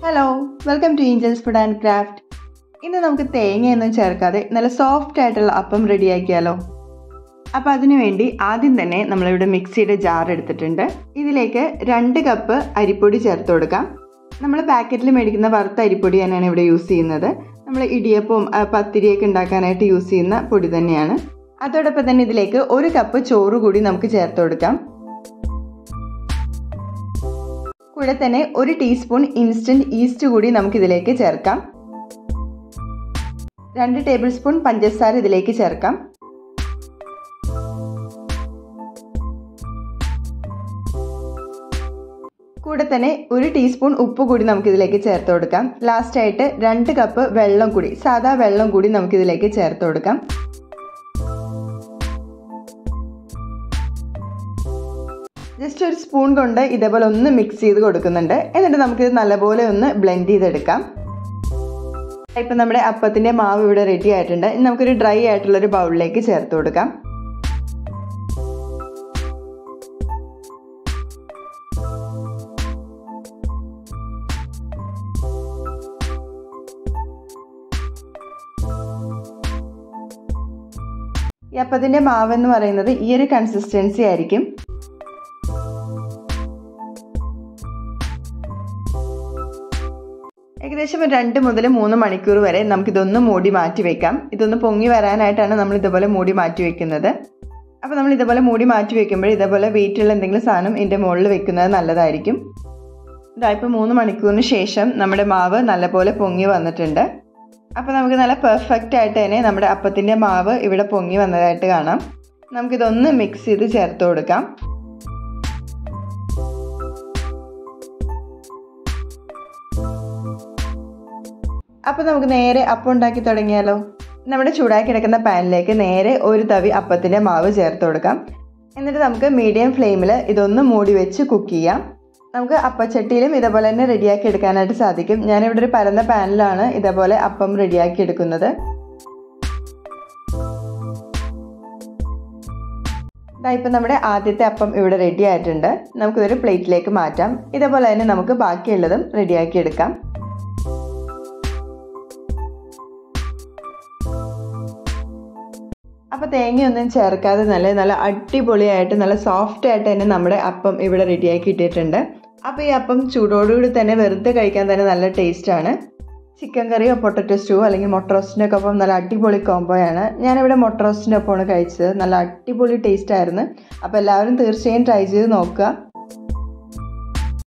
Hello, welcome to Angels food and craft. ഇന്ന് നമുക്ക് തേങ്ങയൊന്നും ചേർക്കാതെ നല്ല സോഫ്റ്റ് ആയിട്ടുള്ള അപ്പം റെഡിയാക്കിയാലോ. അപ്പോൾ അതിനു വേണ്ടി ആദ്യം തന്നെ നമ്മളിവിടെ മിക്സിയുടെ ജാർ എടുത്തിട്ടുണ്ട്. ഇതിലേക്ക് 2 കപ്പ് അരിപ്പൊടി ചേർത്ത് കൊടുക്കാം. നമ്മൾ പാക്കറ്റിൽ മേടിക്കുന്ന വറുത്ത അരിപ്പൊടി തന്നെയാണ് ഇവിടെ യൂസ് ചെയ്യുന്നത്. നമ്മൾ ഇടിയപ്പവും പത്തിരിയൊക്കെ ഉണ്ടാക്കാനായിട്ട് യൂസ് ചെയ്യുന്ന പൊടി തന്നെയാണ്. അതോടൊപ്പം തന്നെ ഇതിലേക്ക് 1 കപ്പ് ചോറ് കൂടി നമുക്ക് ചേർത്ത് കൊടുക്കാം. കൂടെ തന്നെ 1 ടീസ്പൂൺ ഇൻസ്റ്റന്റ് ഈസ്റ്റ് കൂടി നമുക്കിതിലേക്ക് ചേർക്കാം. 2 ടേബിൾ സ്പൂൺ പഞ്ചസാര ഇതിലേക്ക് ചേർക്കാം. കൂടെ തന്നെ 1 ടീസ്പൂൺ ഉപ്പ് കൂടി നമുക്കിതിലേക്ക് ചേർത്ത് കൊടുക്കാം. ലാസ്റ്റ് ആയിട്ട് 2 കപ്പ് വെള്ളം കൂടി, സാധാ വെള്ളം കൂടി നമുക്കിതിലേക്ക് ചേർത്ത് കൊടുക്കാം. ജസ്റ്റ് ഒരു സ്പൂൺ കൊണ്ട് ഇതേപോലെ ഒന്ന് മിക്സ് ചെയ്ത് കൊടുക്കുന്നുണ്ട്. എന്നിട്ട് നമുക്കിത് നല്ലപോലെ ഒന്ന് ബ്ലെൻഡ് ചെയ്തെടുക്കാം. ഇപ്പം നമ്മുടെ അപ്പത്തിൻ്റെ മാവ് ഇവിടെ റെഡി ആയിട്ടുണ്ട്. ഇനി നമുക്കൊരു ഡ്രൈ ആയിട്ടുള്ളൊരു ബൗളിലേക്ക് ചേർത്ത് കൊടുക്കാം. ഈ അപ്പത്തിൻ്റെ മാവ് എന്ന് പറയുന്നത് ഈ ഒരു കൺസിസ്റ്റൻസി ആയിരിക്കും. ഏകദേശം 2 മുതൽ 3 മണിക്കൂർ വരെ നമുക്കിതൊന്ന് മൂടി മാറ്റി വെക്കാം. ഇതൊന്ന് പൊങ്ങി വരാനായിട്ടാണ് നമ്മൾ ഇതുപോലെ മൂടി മാറ്റി വെക്കുന്നത്. അപ്പോൾ നമ്മൾ ഇതുപോലെ മൂടി മാറ്റി വെക്കുമ്പോൾ ഇതേപോലെ വെയിറ്റുള്ള എന്തെങ്കിലും സാധനം ഇതിൻ്റെ മുകളിൽ വെക്കുന്നത് നല്ലതായിരിക്കും. ഇതായിപ്പോൾ 3 മണിക്കൂറിന് ശേഷം നമ്മുടെ മാവ് നല്ലപോലെ പൊങ്ങി വന്നിട്ടുണ്ട്. അപ്പോൾ നമുക്ക് നല്ല പെർഫെക്റ്റ് ആയിട്ട് തന്നെ നമ്മുടെ അപ്പത്തിൻ്റെ മാവ് ഇവിടെ പൊങ്ങി വന്നതായിട്ട് കാണാം. നമുക്കിതൊന്ന് മിക്സ് ചെയ്ത് ചേർത്ത് കൊടുക്കാം. അപ്പോൾ നമുക്ക് നേരെ അപ്പം ഉണ്ടാക്കി തുടങ്ങിയാലോ. നമ്മുടെ ചൂടാക്കി കിടക്കുന്ന പാനിലേക്ക് നേരെ 1 തവി അപ്പത്തിൻ്റെ മാവ് ചേർത്ത് കൊടുക്കാം. എന്നിട്ട് നമുക്ക് മീഡിയം ഫ്ലെയിമിൽ ഇതൊന്ന് മൂടി വെച്ച് കുക്ക് ചെയ്യാം. നമുക്ക് അപ്പച്ചട്ടിയിലും ഇതേപോലെ തന്നെ റെഡിയാക്കി എടുക്കാനായിട്ട് സാധിക്കും. ഞാനിവിടെ ഒരു പരന്ന പാനിലാണ് ഇതേപോലെ അപ്പം റെഡിയാക്കി എടുക്കുന്നത്. ഇപ്പം നമ്മുടെ ആദ്യത്തെ അപ്പം ഇവിടെ റെഡി ആയിട്ടുണ്ട്. നമുക്കിതൊരു പ്ലേറ്റിലേക്ക് മാറ്റാം. ഇതേപോലെ തന്നെ നമുക്ക് ബാക്കിയുള്ളതും റെഡിയാക്കി എടുക്കാം. അപ്പോൾ തേങ്ങയൊന്നും ചേർക്കാതെ നല്ല അടിപൊളിയായിട്ട് നല്ല സോഫ്റ്റ് ആയിട്ട് തന്നെ നമ്മുടെ അപ്പം ഇവിടെ റെഡിയാക്കി ഇട്ടിട്ടുണ്ട്. അപ്പോൾ ഈ അപ്പം ചൂടോടുകൂടി തന്നെ വെറുതെ കഴിക്കാൻ തന്നെ നല്ല ടേസ്റ്റാണ്. ചിക്കൻ കറിയോ പൊട്ടറ്റോ സ്റ്റൂ അല്ലെങ്കിൽ മുട്ട റോസ്റ്റിൻ്റെ ഒപ്പം നല്ല അടിപൊളി കോംബോയാണ്. ഞാനിവിടെ മുട്ട റോസ്റ്റിൻ്റെ ഒപ്പമാണ് കഴിച്ചത്. നല്ല അടിപൊളി ടേസ്റ്റ് ആയിരുന്നു. അപ്പോൾ എല്ലാവരും തീർച്ചയായും ട്രൈ ചെയ്ത് നോക്കുക.